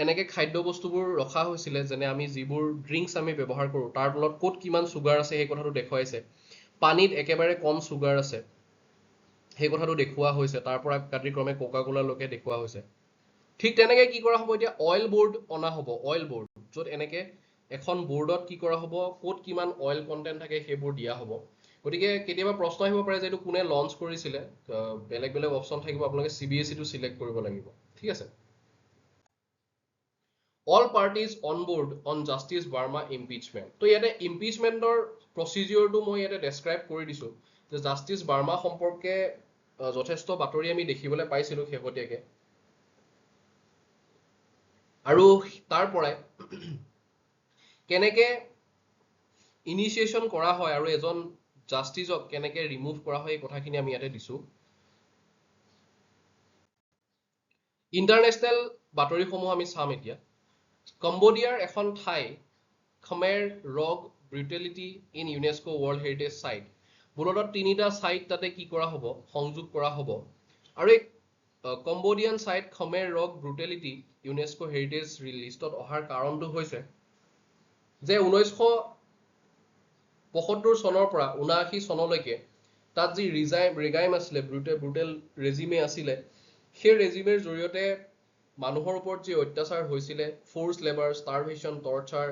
এনেকৈ খাদ্য বস্তুবোৰ ৰখা হৈছিলে, যেনে আমি যিবোৰ ড্ৰিংকছ আমি ব্যৱহাৰ কৰোঁ তাৰ তলত ক'ত কিমান চুগাৰ আছে সেই কথাটো দেখুৱাইছে। পানীত একেবাৰে কম চুগাৰ আছে সেই কথাটো দেখুওৱা হৈছে, তাৰ পৰা কাৰ্যক্ৰমে কোকা কোলালৈকে দেখুওৱা হৈছে। ঠিক তেনেকৈ কি কৰা হ'ব, এতিয়া অইল বোৰ্ড অনা হ'ব, অইল বোৰ্ড, য'ত এনেকৈ এখন বোৰ্ডত কি কৰা হ'ব, ক'ত কিমান অইল কণ্টেণ্ট থাকে সেইবোৰ দিয়া হ'ব। গতিকে কেতিয়াবা প্ৰশ্ন আহিব পাৰে যে এইটো কোনে লঞ্চ কৰিছিলে, বেলেগ বেলেগ অপশ্যন থাকিব, আপোনালোকে CBSEটো চিলেক্ট কৰিব লাগিব। ঠিক আছে all parties on board on Justice Verma impeachment তো ইয়াতে ইম্পিচমেন্টৰ প্ৰচিডিউৰটো মই ইয়াতে ডেছক্ৰাইব কৰি দিছো যে জাষ্টিস বাৰ্মা সম্পৰ্কে যথেষ্ট বাতৰি আমি দেখিবলৈ পাইছিলো শেহতীয়াকে আৰু তাৰ পৰাই কেনেকে ইনিচিয়েশ্যন কৰা হয় আৰু এজন জাষ্টিসক কেনেকে ৰিমুভ কৰা হয় এই কথাখিনি আমি ইয়াতে দিছো ইন্টাৰনেশ্যনেল বাতৰিসমূহ আমি চাম এতিয়া কম্বোডিয়াৰ এখন ঠাই Khmer rouge brutality in UNESCO world heritage site মূলতঃ তিনিটা সাইট তাতে কি কৰা হ'ব সংযোগ কৰা হ'ব আৰু এই Cambodian site Khmer rouge brutality UNESCO heritage লিষ্টত অহাৰ কাৰণটো হৈছে যে 1975 চনৰ পৰা 79 চনলৈকে তাত যি ৰিগাইম আছিলে ব্ৰুটেল ৰেজিমে আছিলে সেই ৰেজিমেৰ জৰিয়তে মানুহৰ ওপৰত যি অত্যাচাৰ হৈছিলে force labour starvation torture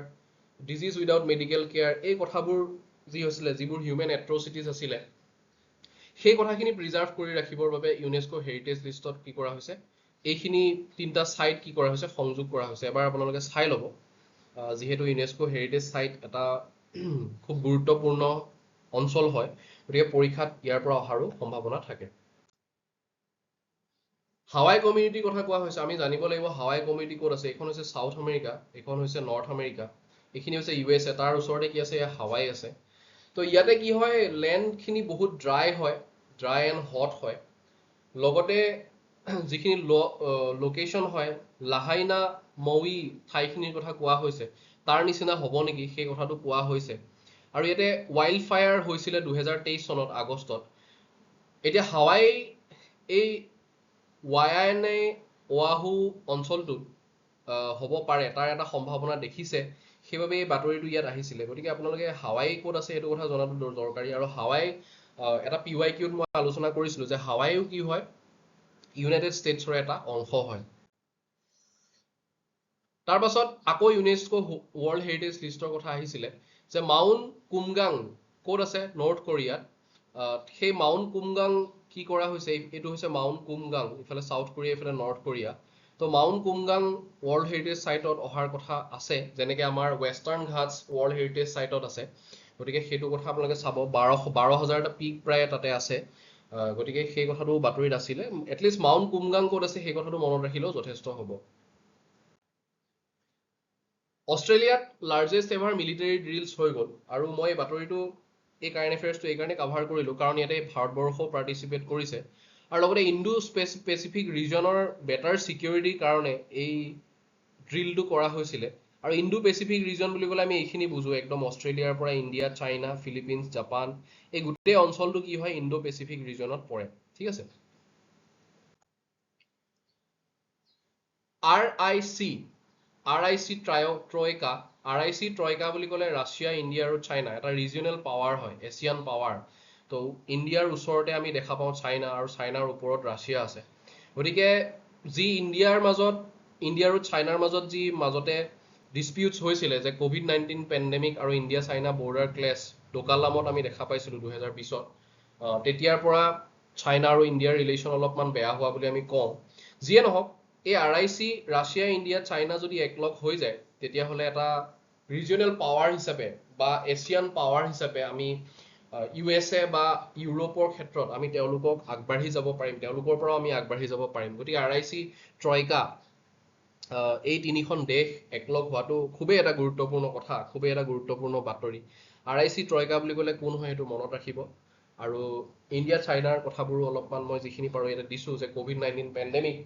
disease without medical care এই কথাবোৰ যি হৈছিলে যিবোৰ হিউমেন এট্ৰচিটিজ আছিলে সেই কথাখিনি প্ৰিজাৰ্ভ কৰি ৰাখিবৰ বাবে ইউনেস্কো হেৰিটেজ লিষ্টত কি কৰা হৈছে এইখিনি তিনটা সাইট কি কৰা হৈছে সংযোগ কৰা হৈছে এবাৰ আপোনালোকে চাই ল'ব যেহেতু ইউনেস্কো হেৰিটেজ সাইট এটা খুব গুৰুত্বপূৰ্ণ অঞ্চল হয় গতিকে পৰীক্ষাত ইয়াৰ পৰা অহাৰো সম্ভাৱনা থাকে হাৱাই কমিউনিটি কথা কোৱা হৈছে আমি জানিব লাগিব হাৱাই কমিউনিটি ক'ত আছে এখন হৈছে সাউথ আমেৰিকা এখন হৈছে নৰ্থ আমেৰিকা এইখিনি হৈছে ইউএছএ তাৰ ওচৰতে কি আছে হাৱাই আছে তো ইয়াতে কি হয় ল্যান্ডখিনি বহুত ড্ৰাই হয় ড্ৰাই এণ্ড হট হয় লগতে যিখিনি লোকেশন হয় লাহাইনা মউই ঠাইখিনিৰ কথা কোৱা হৈছে তাৰ নিচিনা হ'ব নেকি সেই কথাটো কোৱা হৈছে আৰু ইয়াতে ৱাইল্ড ফায়াৰ হৈছিলে 2023 চনত আগষ্টত এতিয়া হাৱাই এই ৱায়ানে ওৱাহু অঞ্চলটোত হ'ব পাৰে তাৰ এটা সম্ভাৱনা দেখিছে সেইবাবে এই বাতৰিটো ইয়াত আহিছিলে গতিকে আপোনালোকে হাৱাই ক'ত আছে এইটো কথা জনাটো দৰকাৰী আৰু হাৱাই এটা পিৱাইকিউত মই আলোচনা কৰিছিলো যে হাৱাইও কি হয় ইউনাইটেড ষ্টেটছৰ এটা অংশ হয় তাৰ পাছত আকৌ ইউনেস্কো ৱৰ্ল্ড হেৰিটেজ লিষ্টৰ কথা আহিছিলে যে মাউণ্ট কুমগাং ক'ত আছে নৰ্থ কোৰিয়াত সেই মাউণ্ট কুমগাং কি কৰা হৈছে এইটো হৈছে মাউণ্ট কুমগাং ইফালে সাউথ কোৰিয়া ইফালে নৰ্থ কোৰিয়া তো মাউণ্ট কুমগাং ৱৰ্ল্ড হেৰিটেজ সাইটত অহাৰ কথা আছে যেনেকে আমাৰ ৱেষ্টাৰ্ণ ঘাটছ ৱৰ্ল্ড হেৰিটেজ সাইটত আছে গতিকে সেইটো কথা আপোনালোকে চাব 12,000টা পিক প্ৰায় তাতে আছে গতিকে সেই কথাটো বাতৰিত আছিলে এটলিষ্ট মাউণ্ট কুমগাং ক'ত আছে সেই কথাটো মনত ৰাখিলেও যথেষ্ট হ'ব অষ্ট্ৰেলিয়াত লাৰ্জেষ্ট এভাৰ মিলিটাৰী ড্ৰিলছ হৈ গ'ল আৰু মই এই বাতৰিটো এই কাৰেণ্ট এফেয়াৰ্ছটো এই কাৰণে কাভাৰ কৰিলোঁ কাৰণ ইয়াতে ভাৰতবৰ্ষও পাৰ্টিচিপেট কৰিছে আৰু লগতে ইণ্ডো স্পেচিফিক ৰিজনৰ বেটাৰ ছিকিউৰিটিৰ কাৰণে এই ড্ৰিলটো কৰা হৈছিলে আৰু ইণ্ডো পেচিফিক ৰিজন বুলি ক'লে আমি এইখিনি বুজো একদম অষ্ট্ৰেলিয়াৰ পৰা ইণ্ডিয়া চাইনা ফিলিপিনছ জাপান এই গোটেই অঞ্চলটো কি হয় ইণ্ডো পেচিফিক ৰিজনত পৰে ঠিক আছে RIC ট্ৰয়কা বুলি ক'লে ৰাছিয়া ইণ্ডিয়া আৰু চাইনা এটা ৰিজিয়নেল পাৱাৰ হয় এছিয়ান পাৱাৰ তো ইণ্ডিয়াৰ ওচৰতে আমি দেখা পাওঁ চাইনা আৰু চাইনাৰ ওপৰত ৰাছিয়া আছে গতিকে যি ইণ্ডিয়া আৰু চাইনাৰ মাজত যি মাজতে ডিসপিউটছ হৈছিলে যে কোভিড-19 পেণ্ডেমিক আৰু ইণ্ডিয়া চাইনা বৰ্ডাৰ ক্লেছ ডোকালামত আমি দেখা পাইছিলো 2020ত তেতিয়াৰ পৰা চাইনা আৰু ইণ্ডিয়াৰ ৰিলেশ্যন অলপমান বেয়া হোৱা বুলি আমি কওঁ যিয়ে নহওক এই RIC ৰাছিয়া ইণ্ডিয়া চাইনা যদি একলগ হৈ যায় তেতিয়াহ'লে এটা ৰিজিয়নেল পাৱাৰ হিচাপে বা এছিয়ান পাৱাৰ হিচাপে আমি USA বা ইউৰোপৰ ক্ষেত্ৰত আমি তেওঁলোকক আগবাঢ়ি যাব পাৰিম তেওঁলোকৰ পৰাও আমি আগবাঢ়ি যাব পাৰিম গতিকে RIC ট্ৰয়কা এই তিনিখন দেশ একলগ হোৱাটো খুবেই এটা গুৰুত্বপূৰ্ণ কথা খুবেই এটা গুৰুত্বপূৰ্ণ বাতৰি RIC ট্ৰয়কা বুলি ক'লে কোন হয় সেইটো মনত ৰাখিব আৰু ইণ্ডিয়া চাইনাৰ কথাবোৰো অলপমান মই যিখিনি পাৰো ইয়াতে দিছো যে কোভিড-19 পেণ্ডেমিক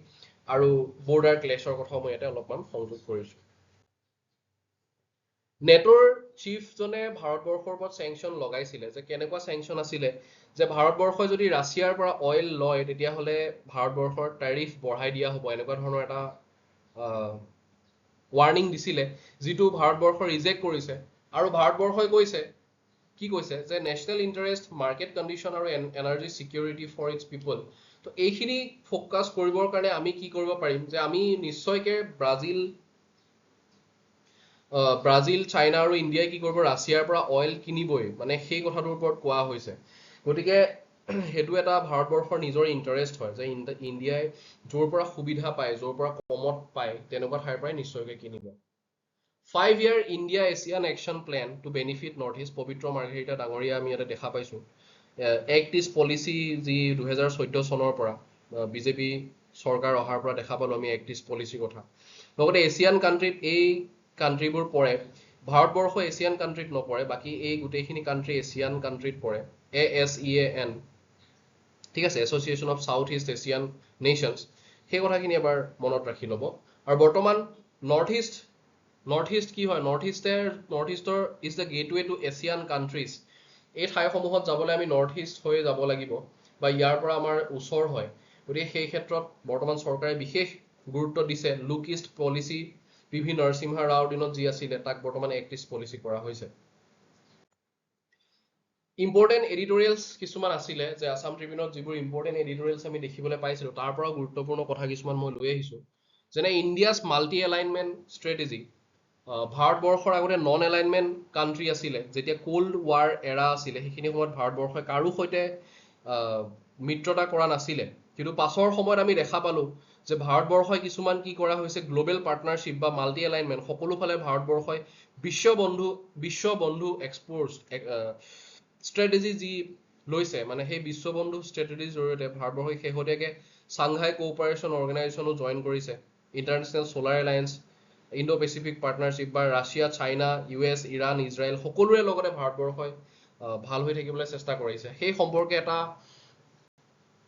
আৰু বৰ্ডাৰ ক্লেছৰ কথাও মই ইয়াতে অলপমান সংযোগ কৰিছো নেটোৰ চিফজনে ভাৰতবৰ্ষৰ ওপৰত চেংচন লগাইছিলে যে কেনেকুৱা চেংচন আছিলে যে ভাৰতবৰ্ষই যদি ৰাছিয়াৰ পৰা অইল লয় তেতিয়াহ'লে ভাৰতবৰ্ষৰ ট্যাৰিফ বঢ়াই দিয়া হ'ব এনেকুৱা ধৰণৰ এটা ৱাৰ্নিং দিছিলে যিটো ভাৰতবৰ্ষ ৰিজেক্ট কৰিছে আৰু ভাৰতবৰ্ষই কৈছে কি কৈছে যে নেশ্যনেল ইণ্টাৰেষ্ট মাৰ্কেট কণ্ডিশ্যন আৰু energy security for its people তো এইখিনি ফোকাস কৰিবৰ কাৰণে আমি কি কৰিব পাৰিম যে আমি নিশ্চয়কৈ ব্ৰাজিল চাইনা আৰু ইণ্ডিয়াই কি কৰিব ৰাছিয়াৰ পৰা অইল কিনিবই মানে সেই কথাটোৰ ওপৰত কোৱা হৈছে গতিকে সেইটো এটা ভাৰতবৰ্ষৰ নিজৰ ইণ্টাৰেষ্ট হয় যে ইণ্ডিয়াই য'ৰ পৰা সুবিধা পায় য'ৰ পৰা কমত পায় তেনেকুৱা ঠাইৰ পৰাই নিশ্চয়কৈ কিনিব 5-year India ASEAN action plan to benefit north east Pabitra Margherita ডাঙৰীয়া আমি ইয়াতে দেখা পাইছোঁ এক্ট ইষ্ট পলিচি যি 2014 চনৰ পৰা বিজেপি চৰকাৰ অহাৰ পৰা দেখা পালোঁ আমি এক্ট ইষ্ট পলিচিৰ কথা লগতে এছিয়ান কাণ্ট্ৰিত এই কাণ্ট্ৰিবোৰ পৰে ভাৰতবৰ্ষ এছিয়ান কাণ্ট্ৰিত নপৰে বাকী এই গোটেইখিনি কাণ্ট্ৰি এছিয়ান কাণ্ট্ৰিত পৰে ASEAN ঠিক আছে association of south east Asian nations সেই কথাখিনি এবাৰ মনত ৰাখি ল'ব আৰু বৰ্তমান নৰ্থ ইষ্ট কি হয় নৰ্থ ইষ্টৰ is the gateway to ASEAN countries এই ঠাইসমূহত যাবলৈ আমি নৰ্থ ইষ্ট হৈ যাব লাগিব বা ইয়াৰ পৰা আমাৰ ওচৰ হয় গতিকে সেই ক্ষেত্ৰত বৰ্তমান চৰকাৰে বিশেষ গুৰুত্ব দিছে look east policy PV Narasimha ৰাওৰ দিনত যি আছিলে তাক বৰ্তমান এক্ট ইষ্ট পলিচি কৰা হৈছে ইম্পৰ্টেণ্ট এডিটৰিয়েলছ কিছুমান আছিলে যে আছাম ট্ৰিবিউনত যিবোৰ ইম্পৰ্টেণ্ট এডিটৰিয়েলছ আমি দেখিবলৈ পাইছিলোঁ তাৰ পৰাও গুৰুত্বপূৰ্ণ কথা কিছুমান মই লৈ আহিছোঁ যেনে ইণ্ডিয়াছ মাল্টি এলাইনমেণ্ট ষ্ট্ৰেটেজি ভাৰতবৰ্ষৰ আগতে নন এলাইনমেণ্ট কাণ্ট্ৰি আছিলে যেতিয়া কোল্ড ৱাৰ এৰা আছিলে সেইখিনি সময়ত ভাৰতবৰ্ষই কাৰো সৈতে মিত্ৰতা কৰা নাছিলে কিন্তু পাছৰ সময়ত আমি দেখা পালোঁ যে ভাৰতবৰ্ষই কিছুমান কি কৰা হৈছে গ্লোবেল পাৰ্টনাৰশ্বিপ বা মাল্টি এলাইনমেণ্ট সকলোফালে ভাৰতবৰ্ষই বিশ্ববন্ধু এক্সপ'ৰ্টছ ষ্ট্ৰেটেজি যি লৈছে মানে সেই বিশ্ববন্ধু ষ্ট্ৰেটেজিৰ জৰিয়তে ভাৰতবৰ্ষই শেহতীয়াকৈ চাংঘাই কোঅপাৰেশ্যন অৰ্গেনাইজেশ্যনো জইন কৰিছে international solar alliance Indo Pacific partnership বা Russia China US Iran Israel সকলোৰে লগতে ভাৰতবৰ্ষই ভাল হৈ থাকিবলৈ চেষ্টা কৰিছে সেই সম্পৰ্কে এটা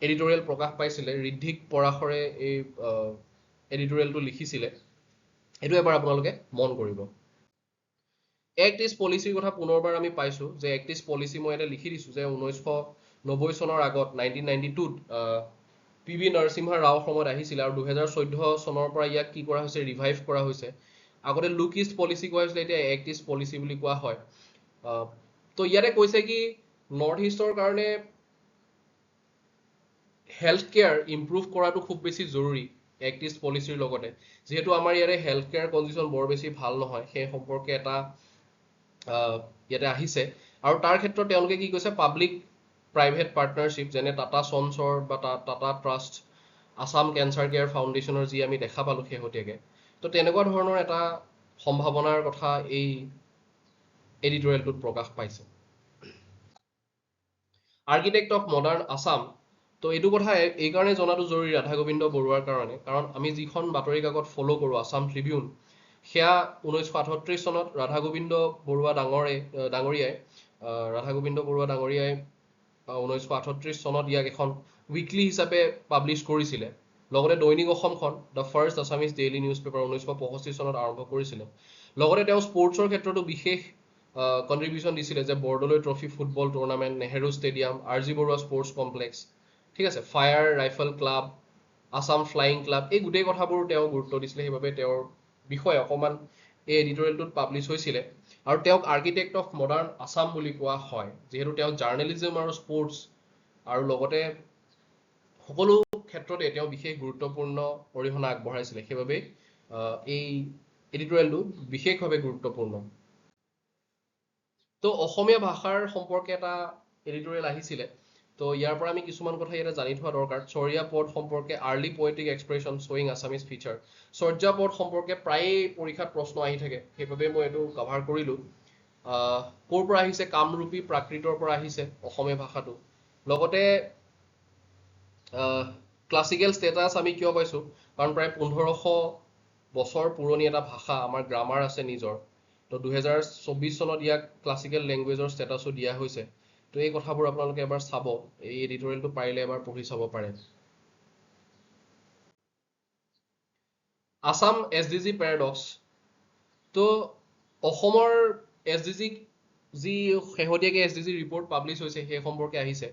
এডিটৰিয়েল প্ৰকাশ পাইছিলে ঋদ্ধিক পৰাশৰে এই এডিটৰিয়েলটো লিখিছিলে এইটো এবাৰ আপোনালোকে মন কৰিব এক্ট ইষ্ট পলিচিৰ কথা পুনৰবাৰ আমি পাইছোঁ যে এক্ট ইষ্ট পলিচি মই ইয়াতে লিখি দিছোঁ যে 1990 চনৰ আগত 1992ত PV নৰসিম্হা ৰাও সময়ত আহিছিলে আৰু 2014 চনৰ পৰা ইয়াক কি কৰা হৈছে ৰিভাইভ কৰা হৈছে আগতে লুক ইষ্ট পলিচি কোৱা হৈছিলে এতিয়া এক্ট ইষ্ট পলিচি বুলি কোৱা হয় তো ইয়াতে কৈছে কি নৰ্থ ইষ্টৰ কাৰণে হেল্থ কেয়াৰ ইম্প্ৰুভ কৰাটো খুব বেছি জৰুৰী এক্ট ইষ্ট পলিচিৰ লগতে যিহেতু আমাৰ ইয়াতে হেল্থ কেয়াৰ কণ্ডিশ্যন বৰ বেছি ভাল নহয় সেই সম্পৰ্কে এটা ইয়াতে আহিছে আৰু তাৰ ক্ষেত্ৰত তেওঁলোকে কি কৈছে পাব্লিক প্ৰাইভেট পাৰ্টনাৰশ্বিপ যেনে টাটা চনছৰ বা Tata trust Assam cancer care ফাউণ্ডেশ্যনৰ যি আমি দেখা পালোঁ শেহতীয়াকৈ তো তেনেকুৱা ধৰণৰ এটা সম্ভাৱনাৰ কথা এই এডিটৰিয়েলটোত প্ৰকাশ পাইছে আৰ্কিটেক্ট অফ মডাৰ্ণ আছাম তো এইটো কথা এইকাৰণে জনাটো জৰুৰী ৰাধা গোবিন্দ বৰুৱাৰ কাৰণে কাৰণ আমি যিখন বাতৰি কাকত ফ'ল' কৰোঁ আছাম ট্ৰিবিউন সেয়া 1938 চনত ৰাধা গোবিন্দ বৰুৱা ডাঙৰীয়াই 1938 চনত ইয়াক এখন উইকলি হিচাপে পাব্লিছ কৰিছিলে লগতে দৈনিক অসমখন the first Assamese daily news paper 1965 চনত আৰম্ভ কৰিছিলে লগতে তেওঁ স্পৰ্টছৰ ক্ষেত্ৰতো বিশেষ কণ্ট্ৰিবিউশ্যন দিছিলে যে Bordoloi trophy football tournament Nehru stadium RG Barua sports complex ঠিক আছে fire rifle club Assam flying club এই গোটেই কথাবোৰ তেওঁ গুৰুত্ব দিছিলে সেইবাবে তেওঁৰ বিষয়ে অকণমান এই এডিটৰিয়েলটোত পাব্লিছ হৈছিলে আৰু তেওঁক আৰ্কিটেক্ট অফ মডাৰ্ণ আছাম বুলি কোৱা হয় যিহেতু তেওঁ জাৰ্নেলিজম আৰু স্পৰ্টছ আৰু লগতে সকলো ক্ষেত্ৰতে তেওঁ বিশেষ গুৰুত্বপূৰ্ণ অৰিহণা আগবঢ়াইছিলে সেইবাবে এই এডিটৰিয়েলটো বিশেষভাৱে গুৰুত্বপূৰ্ণ তো অসমীয়া ভাষাৰ সম্পৰ্কে এটা এডিটৰিয়েল আহিছিলে তো ইয়াৰ পৰা আমি কিছুমান কথা ইয়াতে জানি থোৱা দৰকাৰ চৰিয়া পদ সম্পৰ্কে আৰ্লি পয়েটিক এক্সপ্ৰেছন শ্বয়িং আছামিজ ফিচাৰ চৰ্যা পদ সম্পৰ্কে প্ৰায়েই পৰীক্ষাত প্ৰশ্ন আহি থাকে সেইবাবে মই এইটো কভাৰ কৰিলোঁ ক'ৰ পৰা আহিছে কামৰূপী প্ৰাকৃতৰ পৰা আহিছে অসমীয়া ভাষাটো লগতে ক্লাছিকেল ষ্টেটাছ আমি কিয় পাইছোঁ কাৰণ প্ৰায় 1500 বছৰ পুৰণি এটা ভাষা আমাৰ গ্ৰামাৰ আছে নিজৰ তো 2024 চনত ইয়াক ক্লাছিকেল লেংগুৱেজৰ ষ্টেটাছো দিয়া হৈছে তো এই কথাবোৰ আপোনালোকে এবাৰ চাব এই এডিটৰিয়েলটো পাৰিলে এবাৰ পঢ়ি চাব পাৰে আছাম SDG পেৰাডক্স তো অসমৰ SDG যি শেহতীয়াকৈ SDG ৰিপৰ্ট পাব্লিছ হৈছে সেই সম্পৰ্কে আহিছে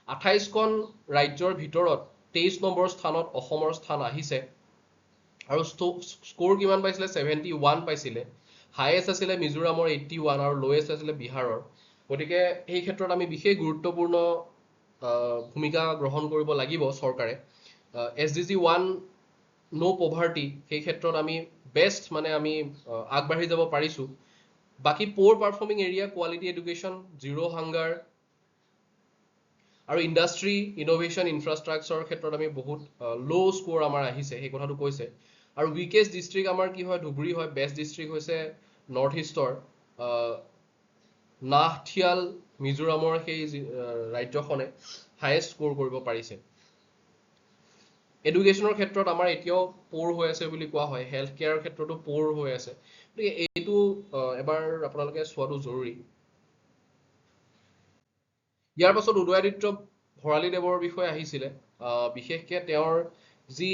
28খন ৰাজ্যৰ ভিতৰত 23 নম্বৰ স্থানত অসমৰ স্থান আহিছে আৰু স্ক'ৰ কিমান পাইছিলে 71 পাইছিলে হায়েষ্ট আছিলে মিজোৰামৰ 81 আৰু লৱেষ্ট আছিলে বিহাৰৰ গতিকে এই ক্ষেত্ৰত আমি বিশেষ গুৰুত্বপূৰ্ণ ভূমিকা গ্ৰহণ কৰিব লাগিব চৰকাৰে SDG 1 নো পভাৰ্টি সেই ক্ষেত্ৰত আমি বেষ্ট মানে আমি আগবাঢ়ি যাব পাৰিছোঁ বাকী poor performing area quality education zero' hunger আৰু ইণ্ডাষ্ট্ৰি ইনোভেশ্যন ইনফ্ৰাষ্ট্ৰাকচাৰৰ ক্ষেত্ৰত আমি বহুত ল' স্ক'ৰ আমাৰ আহিছে সেই কথাটো কৈছে আৰু উইকেষ্ট ডিষ্ট্ৰিক্ট আমাৰ কি হয় ধুবুৰী হয় বেষ্ট ডিষ্ট্ৰিক্ট হৈছে নৰ্থ ইষ্টৰ নাহথিয়াল মিজোৰামৰ সেই ৰাজ্যখনে হায়েষ্ট স্ক'ৰ কৰিব পাৰিছে এডুকেশ্যনৰ ক্ষেত্ৰত আমাৰ এতিয়াও প'ৰ হৈ আছে বুলি কোৱা হয় হেল্থ কেয়াৰৰ ক্ষেত্ৰতো প'ৰ হৈ আছে গতিকে এইটো এবাৰ আপোনালোকে চোৱাটো জৰুৰী ইয়াৰ পাছত উদয়াদিত্য ভৰালীদেৱৰ বিষয়ে আহিছিলে বিশেষকৈ তেওঁৰ যি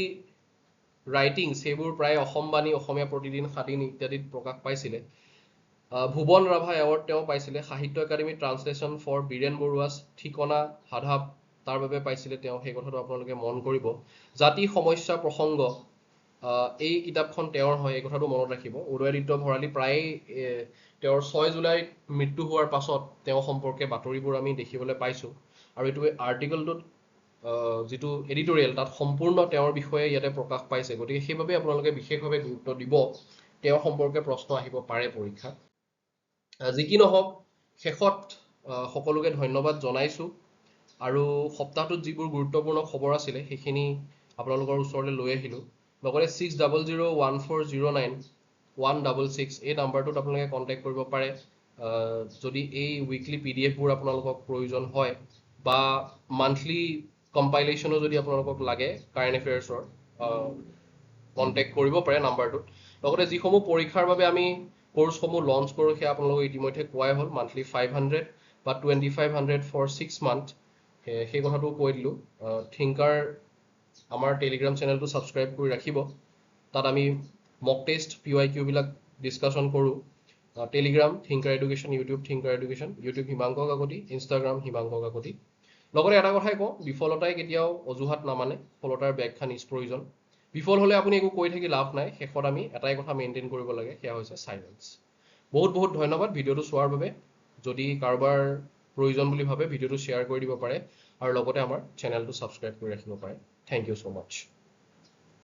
ৰাইটিংছ সেইবোৰ প্ৰায় অসমবাণী অসমীয়া প্ৰতিদিন সাদিন ইত্যাদিত প্ৰকাশ পাইছিলে ভুৱন ৰাভা এৱাৰ্ড তেওঁ পাইছিলে সাহিত্য একাডেমী ট্ৰান্সলেশ্যন ফৰ বীৰেন বৰুৱাছ ঠিকনা সাধাপ তাৰ বাবে পাইছিলে তেওঁ সেই কথাটো আপোনালোকে মন কৰিব জাতি সমস্যা প্ৰসংগ এই কিতাপখন তেওঁৰ হয় এই কথাটো মনত ৰাখিব উদয়াদিত্য ভৰালী প্ৰায় তেওঁৰ 6 জুলাইত মৃত্যু হোৱাৰ পাছত তেওঁ সম্পৰ্কে বাতৰিবোৰ আমি দেখিবলৈ পাইছোঁ আৰু এইটো আৰ্টিকলটোত যিটো এডিটৰিয়েল তাত সম্পূৰ্ণ তেওঁৰ বিষয়ে ইয়াতে প্ৰকাশ পাইছে গতিকে সেইবাবে আপোনালোকে বিশেষভাৱে গুৰুত্ব দিব তেওঁৰ সম্পৰ্কে প্ৰশ্ন আহিব পাৰে পৰীক্ষাত যি কি নহওক শেষত সকলোকে ধন্যবাদ জনাইছোঁ আৰু সপ্তাহটোত যিবোৰ গুৰুত্বপূৰ্ণ খবৰ আছিলে সেইখিনি আপোনালোকৰ ওচৰলৈ লৈ আহিলোঁ লগতে 60001409 এই নাম্বাৰটোত আপোনালোকে কণ্টেক্ট কৰিব পাৰে যদি এই উইকলি PDFবোৰ আপোনালোকক প্ৰয়োজন হয় বা মান্থলি কম্পাইলেশ্যনো যদি আপোনালোকক লাগে কাৰেণ্ট এফেয়াৰ্ছৰ কণ্টেক্ট কৰিব পাৰে নাম্বাৰটোত লগতে যিসমূহ পৰীক্ষাৰ বাবে আমি কোৰ্চসমূহ লঞ্চ কৰোঁ সেয়া আপোনালোকক ইতিমধ্যে কোৱাই হ'ল মান্থলি 500 বা 2500 ফৰ 6 মান্থ সেই কথাটো কৈ দিলোঁ থিংকাৰ আমাৰ টেলিগ্ৰাম চেনেলটো ছাবস্ক্ৰাইব কৰি ৰাখিব তাত আমি মক টেষ্ট PYQ বিলাক ডিছকাশ্যন কৰোঁ Telegram Thinker Education YouTube Thinker Education YouTube Himanka Kakati Instagram Himanka Kakati লগতে এটা কথাই কওঁ বিফলতাই কেতিয়াও অজুহাত নামানে সফলতাৰ ব্যাখ্যা নিষ্প্ৰয়োজন বিফল হ'লে আপুনি একো কৈ থাকি লাভ নাই শেষত আমি এটাই কথা মেইনটেইন কৰিব লাগে সেয়া হৈছে চাইলেন্স বহুত বহুত ধন্যবাদ ভিডিঅ'টো চোৱাৰ বাবে যদি কাৰোবাৰ প্ৰয়োজন বুলি ভাবে ভিডিঅ'টো শ্বেয়াৰ কৰি দিব পাৰে আৰু লগতে আমাৰ চেনেলটো ছাবস্ক্ৰাইব কৰি ৰাখিব পাৰে থেংক ইউ so much